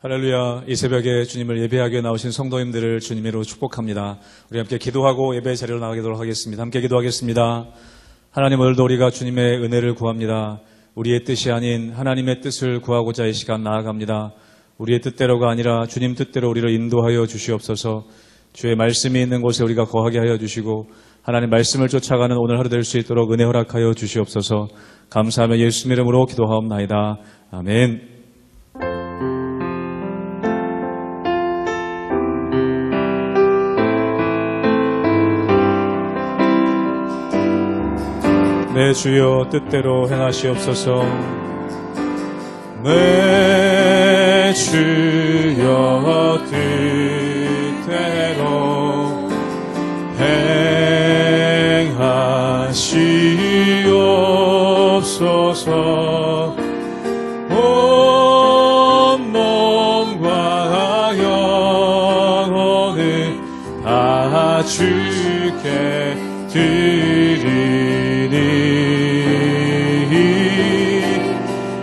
할렐루야. 이 새벽에 주님을 예배하게 나오신 성도님들을 주님으로 축복합니다. 우리 함께 기도하고 예배 자리로 나가도록 하겠습니다. 함께 기도하겠습니다. 하나님, 오늘도 우리가 주님의 은혜를 구합니다. 우리의 뜻이 아닌 하나님의 뜻을 구하고자 이 시간 나아갑니다. 우리의 뜻대로가 아니라 주님 뜻대로 우리를 인도하여 주시옵소서. 주의 말씀이 있는 곳에 우리가 거하게 하여 주시고 하나님 말씀을 쫓아가는 오늘 하루 될 수 있도록 은혜 허락하여 주시옵소서. 감사하며 예수 이름으로 기도하옵나이다. 아멘. 내 주여 뜻대로 행하시옵소서. 내 주여 뜻대로 행하시옵소서. 온 몸과 영혼을 다 주께 드리니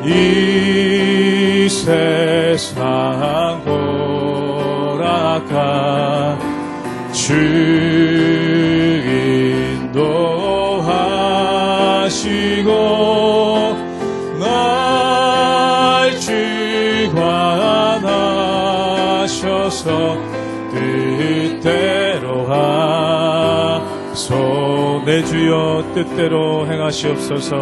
이 세상 돌아가 주 인도하시고 날 주관하셔서 뜻대로 하소. 내 주여 뜻대로 행하시옵소서.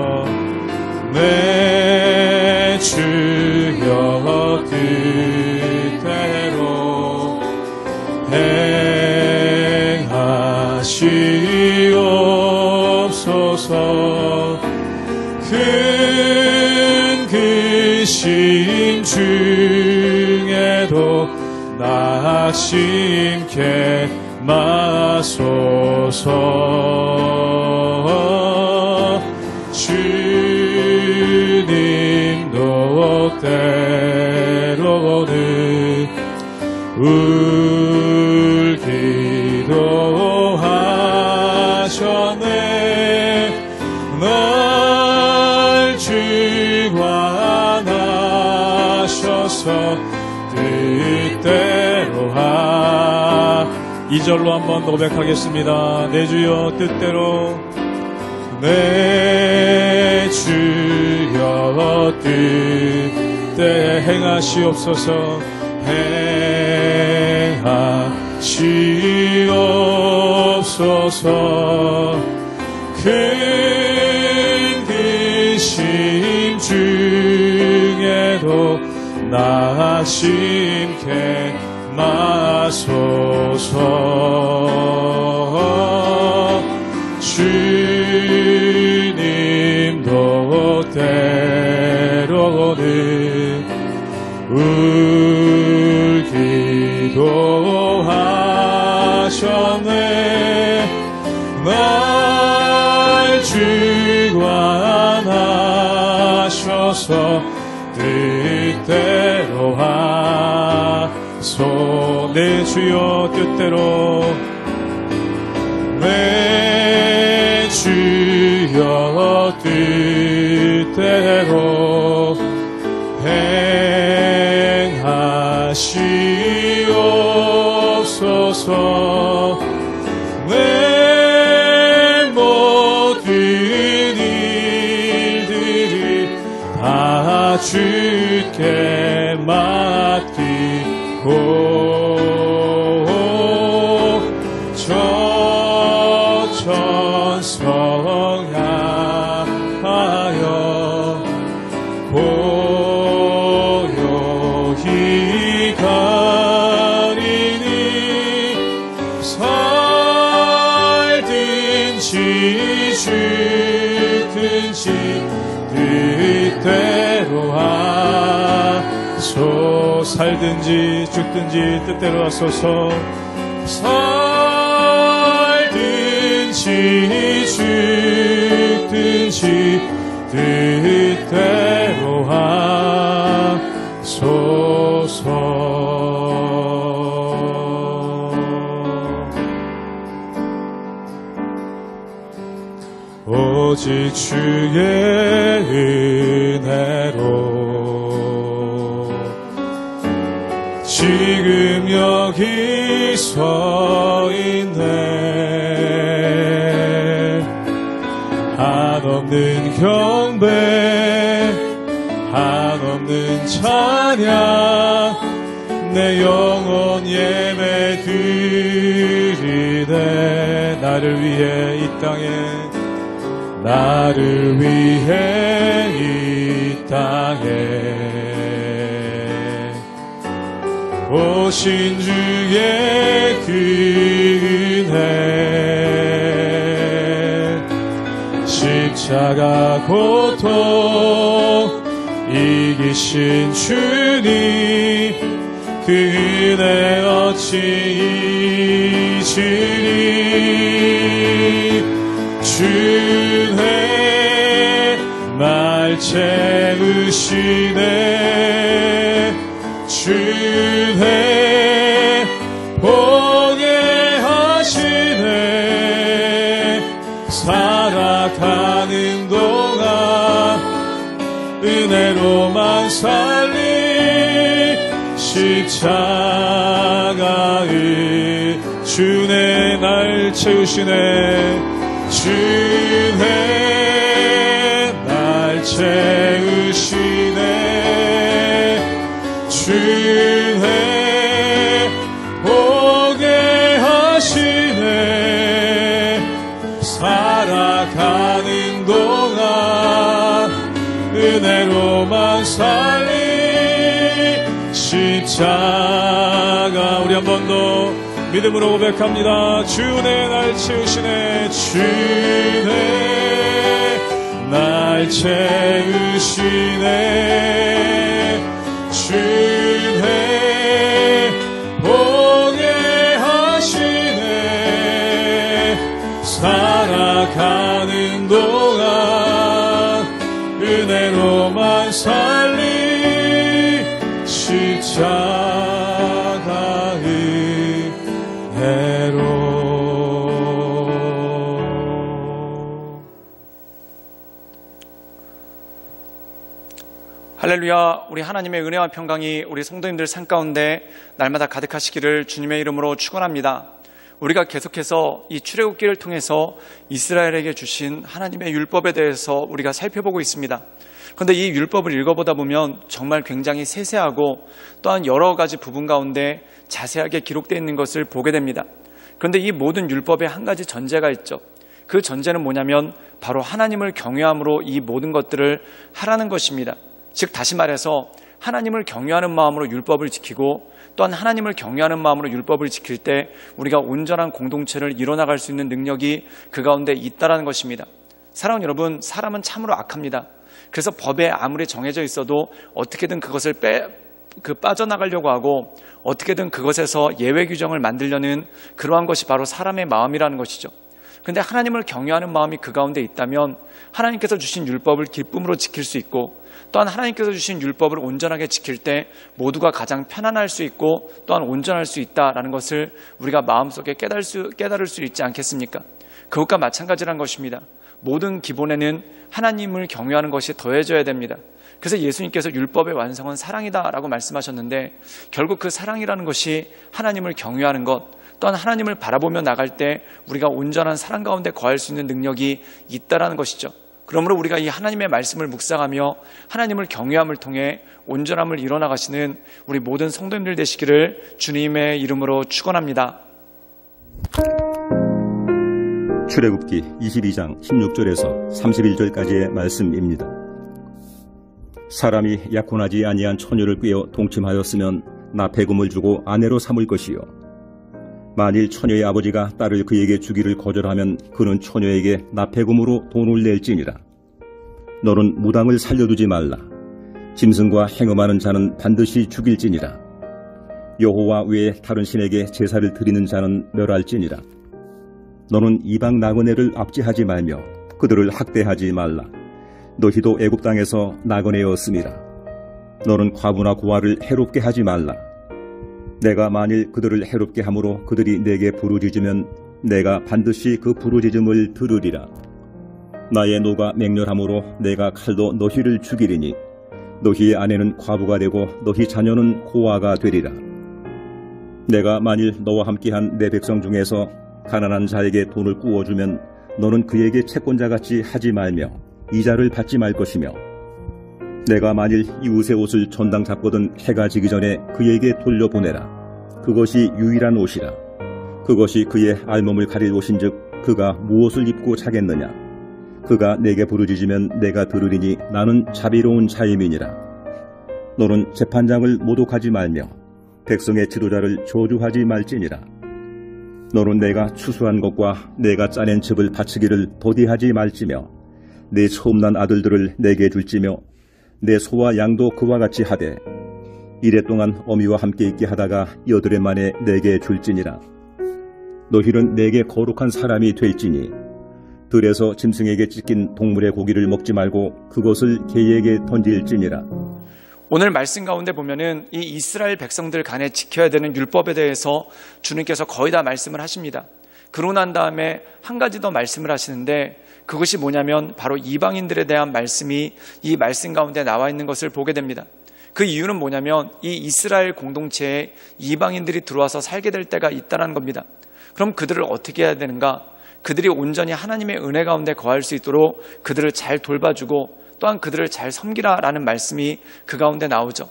내 주여 뜻대로 행하시옵소서. 큰 근심 중에도 낙심케 마소서. 주님도 때로는 울기도 하셨네. 날 주관하셔서 뜻대로 하. 2절로 한번 고백하겠습니다. 내 주여 뜻대로. 내 주여 뜻대 행하시옵소서. 행하시옵소서. 큰 근심 중에도 낙심케 마소서. 주님도 때로는 울기도 하셨네. 날 주관하셔서 뜻대로 하소. 내 주여 뜻대로. 내 주여 뜻대로 행하시옵소서. 내 모든 일들이 다 주께 맡기고 성향하여 고요히 가리니 살든지 죽든지 뜻대로 하소. 살든지 죽든지 뜻대로 하소서. 살든지 죽든지 뜻대로 하소서. 오직 주의 은혜로 지금 여기 서 있네. 한없는 경배, 한없는 찬양, 내 영혼 예배 드리네. 나를 위해 이 땅에, 나를 위해 이 땅에 오신 주의 은혜, 십자가 고통 이기신 주님, 그 은혜 어찌 잊으리. 주의 날 채우시네. 주의 보게 하시네. 살아가는 동안 은혜로만 살리. 십자가의 주의 날 채우시네. 주의 날 채우시네. 주의 보게 하시네. 살아가는 동안 은혜로만 살리. 십자가 우리 한 번 더 믿음으로 고백합니다. 주의 날 채우시네. 주의 날 채우시네. 주의 보게 하시네. 살아가는 동안 은혜로만 살리. 십자가의 해로. 할렐루야. 우리 하나님의 은혜와 평강이 우리 성도님들 삶 가운데 날마다 가득하시기를 주님의 이름으로 축원합니다. 우리가 계속해서 이 출애굽기를 통해서 이스라엘에게 주신 하나님의 율법에 대해서 우리가 살펴보고 있습니다. 그런데 이 율법을 읽어보다 보면 정말 굉장히 세세하고 또한 여러 가지 부분 가운데 자세하게 기록되어 있는 것을 보게 됩니다. 그런데 이 모든 율법에 한 가지 전제가 있죠. 그 전제는 뭐냐면 바로 하나님을 경외함으로 이 모든 것들을 하라는 것입니다. 즉 다시 말해서 하나님을 경외하는 마음으로 율법을 지키고 또한 하나님을 경외하는 마음으로 율법을 지킬 때 우리가 온전한 공동체를 이뤄나갈 수 있는 능력이 그 가운데 있다는 것입니다. 사랑하는 여러분, 사람은 참으로 악합니다. 그래서 법에 아무리 정해져 있어도 어떻게든 그것을 빠져나가려고 하고 어떻게든 그것에서 예외 규정을 만들려는 그러한 것이 바로 사람의 마음이라는 것이죠. 그런데 하나님을 경외하는 마음이 그 가운데 있다면 하나님께서 주신 율법을 기쁨으로 지킬 수 있고 또한 하나님께서 주신 율법을 온전하게 지킬 때 모두가 가장 편안할 수 있고 또한 온전할 수 있다는 것을 우리가 마음속에 깨달을 수 있지 않겠습니까? 그것과 마찬가지란 것입니다. 모든 기본에는 하나님을 경외하는 것이 더해져야 됩니다. 그래서 예수님께서 율법의 완성은 사랑이다라고 말씀하셨는데 결국 그 사랑이라는 것이 하나님을 경외하는 것 또한 하나님을 바라보며 나갈 때 우리가 온전한 사랑 가운데 거할 수 있는 능력이 있다라는 것이죠. 그러므로 우리가 이 하나님의 말씀을 묵상하며 하나님을 경외함을 통해 온전함을 이뤄나가시는 우리 모든 성도님들 되시기를 주님의 이름으로 축원합니다. 출애굽기 22장 16절에서 31절까지의 말씀입니다. 사람이 약혼하지 아니한 처녀를 꾀어 동침하였으면 납폐금을 주고 아내로 삼을 것이요 만일 처녀의 아버지가 딸을 그에게 주기를 거절하면 그는 처녀에게 납폐금으로 돈을 낼지니라. 너는 무당을 살려두지 말라. 짐승과 행음하는 자는 반드시 죽일지니라. 여호와 외에 다른 신에게 제사를 드리는 자는 멸할지니라. 너는 이방 나그네를 압제하지 말며 그들을 학대하지 말라. 너희도 애굽 땅에서 나그네였음이라. 너는 과부나 고아를 해롭게 하지 말라. 내가 만일 그들을 해롭게 함으로 그들이 내게 부르짖으면 내가 반드시 그 부르짖음을 들으리라. 나의 노가 맹렬함으로 내가 칼로 너희를 죽이리니 너희의 아내는 과부가 되고 너희 자녀는 고아가 되리라. 내가 만일 너와 함께한 내 백성 중에서 가난한 자에게 돈을 꾸어주면 너는 그에게 채권자같이 하지 말며 이자를 받지 말 것이며 내가 만일 이웃의 옷을 전당 잡거든 해가 지기 전에 그에게 돌려보내라. 그것이 유일한 옷이라. 그것이 그의 알몸을 가릴 옷인즉 그가 무엇을 입고 자겠느냐. 그가 내게 부르짖으면 내가 들으리니 나는 자비로운 자임이니라. 너는 재판장을 모독하지 말며 백성의 지도자를 저주하지 말지니라. 너는 내가 추수한 것과 내가 짜낸 즙을 바치기를 더디하지 말지며 내 처음 난 아들들을 내게 줄지며 내 소와 양도 그와 같이 하되 이래 동안 어미와 함께 있게 하다가 여드레 만에 내게 줄지니라. 너희는 내게 거룩한 사람이 될지니 들에서 짐승에게 찢긴 동물의 고기를 먹지 말고 그것을 개에게 던질지니라. 오늘 말씀 가운데 보면은 이 이스라엘 백성들 간에 지켜야 되는 율법에 대해서 주님께서 거의 다 말씀을 하십니다. 그러고 난 다음에 한 가지 더 말씀을 하시는데 그것이 뭐냐면 바로 이방인들에 대한 말씀이 이 말씀 가운데 나와 있는 것을 보게 됩니다. 그 이유는 뭐냐면 이 이스라엘 공동체에 이방인들이 들어와서 살게 될 때가 있다는 겁니다. 그럼 그들을 어떻게 해야 되는가? 그들이 온전히 하나님의 은혜 가운데 거할 수 있도록 그들을 잘 돌봐주고 또한 그들을 잘 섬기라라는 말씀이 그 가운데 나오죠.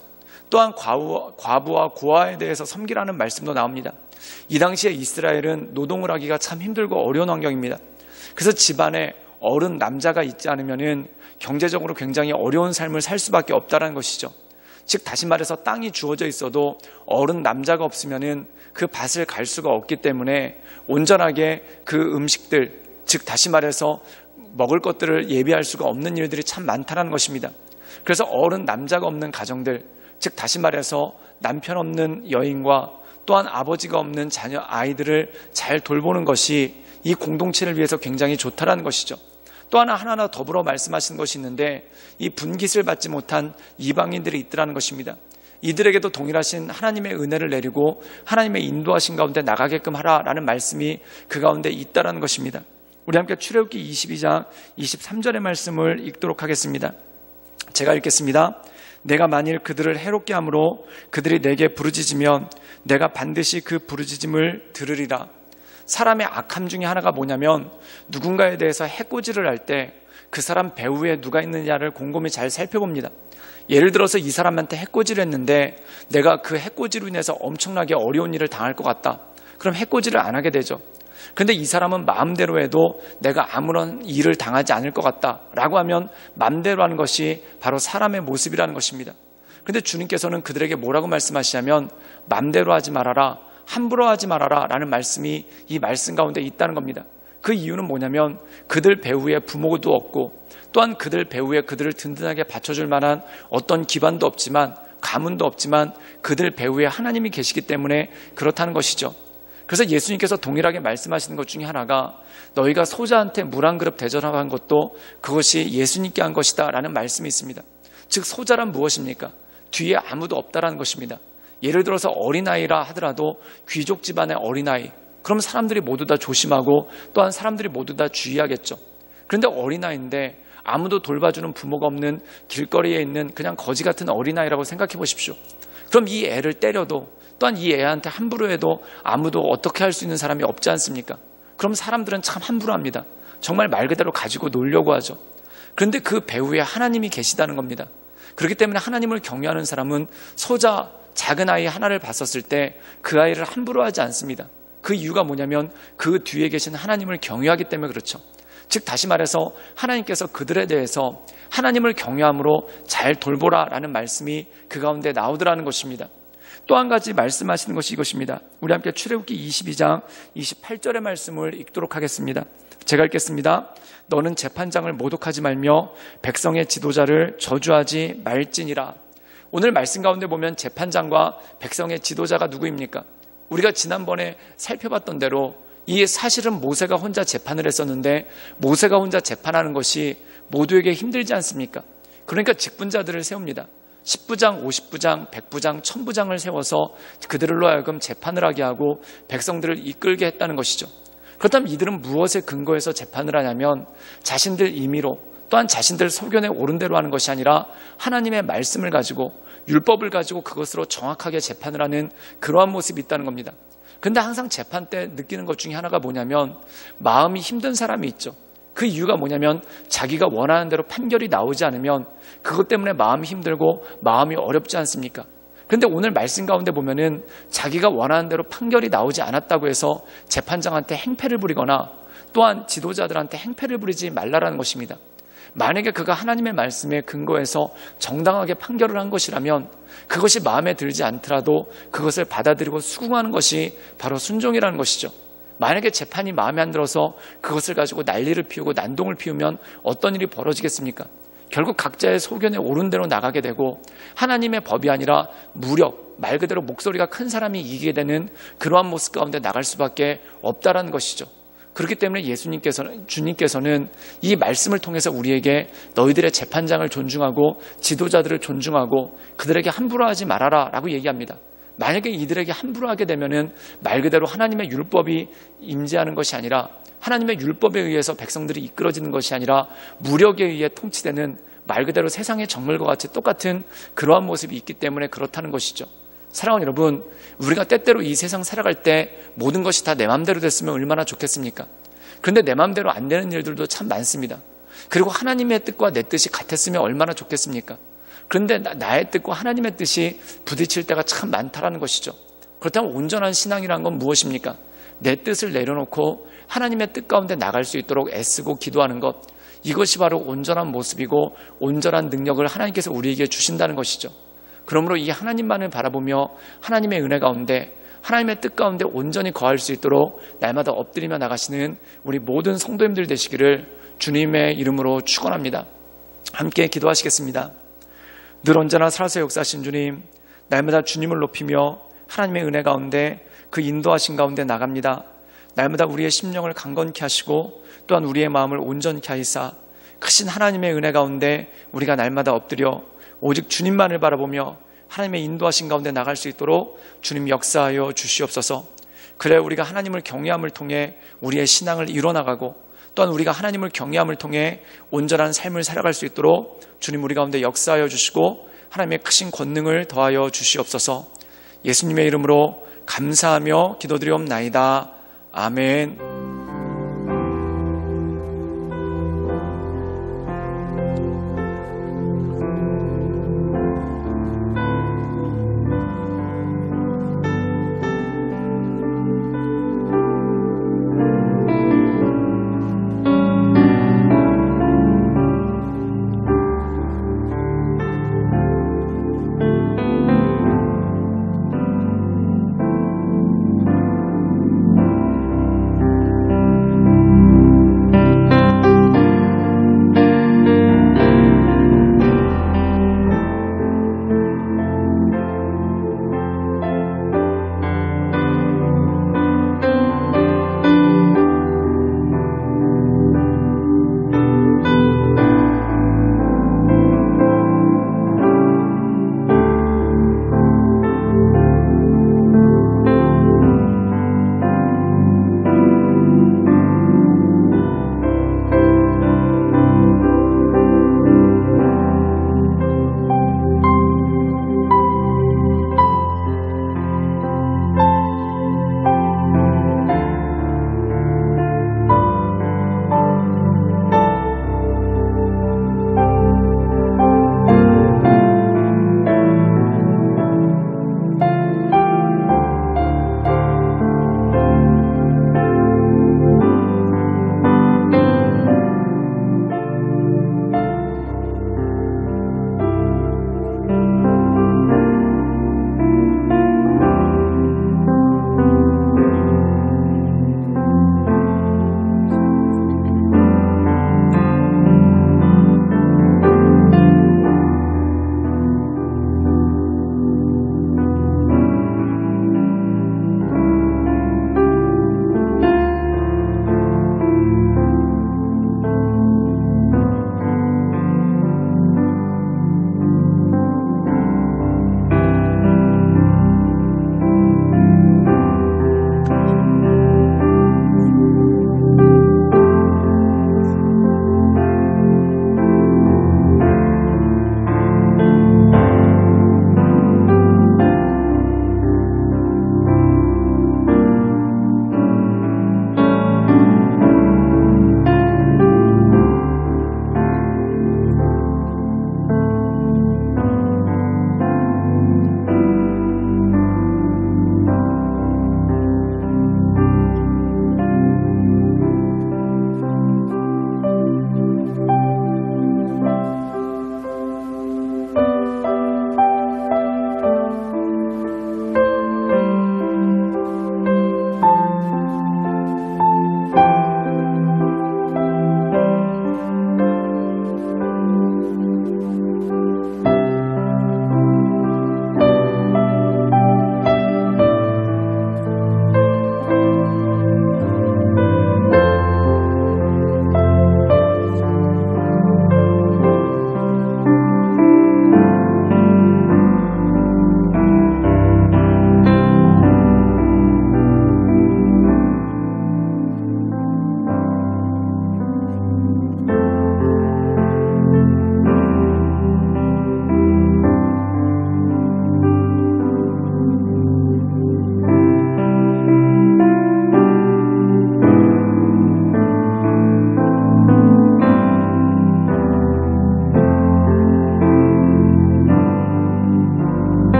또한 과부와 고아에 대해서 섬기라는 말씀도 나옵니다. 이 당시에 이스라엘은 노동을 하기가 참 힘들고 어려운 환경입니다. 그래서 집안에 어른 남자가 있지 않으면은 경제적으로 굉장히 어려운 삶을 살 수밖에 없다는 것이죠. 즉 다시 말해서 땅이 주어져 있어도 어른 남자가 없으면은 그 밭을 갈 수가 없기 때문에 온전하게 그 음식들, 즉 다시 말해서 먹을 것들을 예비할 수가 없는 일들이 참 많다는 것입니다. 그래서 어른 남자가 없는 가정들, 즉 다시 말해서 남편 없는 여인과 또한 아버지가 없는 자녀 아이들을 잘 돌보는 것이 이 공동체를 위해서 굉장히 좋다라는 것이죠. 또 하나 더불어 말씀하신 것이 있는데 이 분깃을 받지 못한 이방인들이 있더라는 것입니다. 이들에게도 동일하신 하나님의 은혜를 내리고 하나님의 인도하신 가운데 나가게끔 하라라는 말씀이 그 가운데 있다라는 것입니다. 우리 함께 출애굽기 22장 23절의 말씀을 읽도록 하겠습니다. 제가 읽겠습니다. 내가 만일 그들을 해롭게 함으로 그들이 내게 부르짖으면 내가 반드시 그 부르짖음을 들으리라. 사람의 악함 중에 하나가 뭐냐면 누군가에 대해서 해코지를 할 때 그 사람 배후에 누가 있느냐를 곰곰이 잘 살펴봅니다. 예를 들어서 이 사람한테 해코지를 했는데 내가 그 해코지로 인해서 엄청나게 어려운 일을 당할 것 같다. 그럼 해코지를 안 하게 되죠. 그런데 이 사람은 마음대로 해도 내가 아무런 일을 당하지 않을 것 같다라고 하면 마음대로 하는 것이 바로 사람의 모습이라는 것입니다. 그런데 주님께서는 그들에게 뭐라고 말씀하시냐면 마음대로 하지 말아라, 함부로 하지 말아라 라는 말씀이 이 말씀 가운데 있다는 겁니다. 그 이유는 뭐냐면 그들 배후에 부모도 없고 또한 그들 배후에 그들을 든든하게 받쳐줄 만한 어떤 기반도 없지만 가문도 없지만 그들 배후에 하나님이 계시기 때문에 그렇다는 것이죠. 그래서 예수님께서 동일하게 말씀하시는 것 중에 하나가 너희가 소자한테 물 한 그릇 대접한 것도 그것이 예수님께 한 것이다 라는 말씀이 있습니다. 즉 소자란 무엇입니까? 뒤에 아무도 없다라는 것입니다. 예를 들어서 어린아이라 하더라도 귀족 집안의 어린아이, 그럼 사람들이 모두 다 조심하고 또한 사람들이 모두 다 주의하겠죠. 그런데 어린아이인데 아무도 돌봐주는 부모가 없는 길거리에 있는 그냥 거지 같은 어린아이라고 생각해 보십시오. 그럼 이 애를 때려도 또한 이 애한테 함부로 해도 아무도 어떻게 할 수 있는 사람이 없지 않습니까? 그럼 사람들은 참 함부로 합니다. 정말 말 그대로 가지고 놀려고 하죠. 그런데 그 배후에 하나님이 계시다는 겁니다. 그렇기 때문에 하나님을 경외하는 사람은 소자 작은 아이 하나를 봤었을 때 그 아이를 함부로 하지 않습니다. 그 이유가 뭐냐면 그 뒤에 계신 하나님을 경외하기 때문에 그렇죠. 즉 다시 말해서 하나님께서 그들에 대해서 하나님을 경외함으로 잘 돌보라라는 말씀이 그 가운데 나오더라는 것입니다. 또 한 가지 말씀하시는 것이 이것입니다. 우리 함께 출애굽기 22장 28절의 말씀을 읽도록 하겠습니다. 제가 읽겠습니다. 너는 재판장을 모독하지 말며 백성의 지도자를 저주하지 말지니라. 오늘 말씀 가운데 보면 재판장과 백성의 지도자가 누구입니까? 우리가 지난번에 살펴봤던 대로 이 사실은 모세가 혼자 재판을 했었는데 모세가 혼자 재판하는 것이 모두에게 힘들지 않습니까? 그러니까 직분자들을 세웁니다. 10부장, 50부장, 100부장, 1000부장을 세워서 그들로 하여금 재판을 하게 하고 백성들을 이끌게 했다는 것이죠. 그렇다면 이들은 무엇에 근거해서 재판을 하냐면 자신들 임의로 또한 자신들 소견에 옳은 대로 하는 것이 아니라 하나님의 말씀을 가지고 율법을 가지고 그것으로 정확하게 재판을 하는 그러한 모습이 있다는 겁니다. 근데 항상 재판 때 느끼는 것 중에 하나가 뭐냐면 마음이 힘든 사람이 있죠. 그 이유가 뭐냐면 자기가 원하는 대로 판결이 나오지 않으면 그것 때문에 마음이 힘들고 마음이 어렵지 않습니까? 그런데 오늘 말씀 가운데 보면은 자기가 원하는 대로 판결이 나오지 않았다고 해서 재판장한테 행패를 부리거나 또한 지도자들한테 행패를 부리지 말라라는 것입니다. 만약에 그가 하나님의 말씀에 근거해서 정당하게 판결을 한 것이라면 그것이 마음에 들지 않더라도 그것을 받아들이고 수긍하는 것이 바로 순종이라는 것이죠. 만약에 재판이 마음에 안 들어서 그것을 가지고 난리를 피우고 난동을 피우면 어떤 일이 벌어지겠습니까? 결국 각자의 소견에 옳은 대로 나가게 되고 하나님의 법이 아니라 무력, 말 그대로 목소리가 큰 사람이 이기게 되는 그러한 모습 가운데 나갈 수밖에 없다라는 것이죠. 그렇기 때문에 주님께서는 이 말씀을 통해서 우리에게 너희들의 재판장을 존중하고 지도자들을 존중하고 그들에게 함부로 하지 말아라 라고 얘기합니다. 만약에 이들에게 함부로 하게 되면은 말 그대로 하나님의 율법이 임재하는 것이 아니라 하나님의 율법에 의해서 백성들이 이끌어지는 것이 아니라 무력에 의해 통치되는 말 그대로 세상의 정물과 같이 똑같은 그러한 모습이 있기 때문에 그렇다는 것이죠. 사랑하는 여러분, 우리가 때때로 이 세상 살아갈 때 모든 것이 다 내 맘대로 됐으면 얼마나 좋겠습니까? 그런데 내 맘대로 안 되는 일들도 참 많습니다. 그리고 하나님의 뜻과 내 뜻이 같았으면 얼마나 좋겠습니까? 그런데 나의 뜻과 하나님의 뜻이 부딪힐 때가 참 많다라는 것이죠. 그렇다면 온전한 신앙이란 건 무엇입니까? 내 뜻을 내려놓고 하나님의 뜻 가운데 나갈 수 있도록 애쓰고 기도하는 것, 이것이 바로 온전한 모습이고 온전한 능력을 하나님께서 우리에게 주신다는 것이죠. 그러므로 이 하나님만을 바라보며 하나님의 은혜 가운데 하나님의 뜻 가운데 온전히 거할 수 있도록 날마다 엎드리며 나가시는 우리 모든 성도님들 되시기를 주님의 이름으로 축원합니다. 함께 기도하시겠습니다. 늘 언제나 살아서 역사하신 주님, 날마다 주님을 높이며 하나님의 은혜 가운데 그 인도하신 가운데 나갑니다. 날마다 우리의 심령을 강건케 하시고 또한 우리의 마음을 온전케 하시사 크신 하나님의 은혜 가운데 우리가 날마다 엎드려 오직 주님만을 바라보며 하나님의 인도하신 가운데 나갈 수 있도록 주님 역사하여 주시옵소서. 그래 우리가 하나님을 경외함을 통해 우리의 신앙을 이뤄나가고 또한 우리가 하나님을 경외함을 통해 온전한 삶을 살아갈 수 있도록 주님 우리 가운데 역사하여 주시고 하나님의 크신 권능을 더하여 주시옵소서. 예수님의 이름으로 감사하며 기도드리옵나이다. 아멘.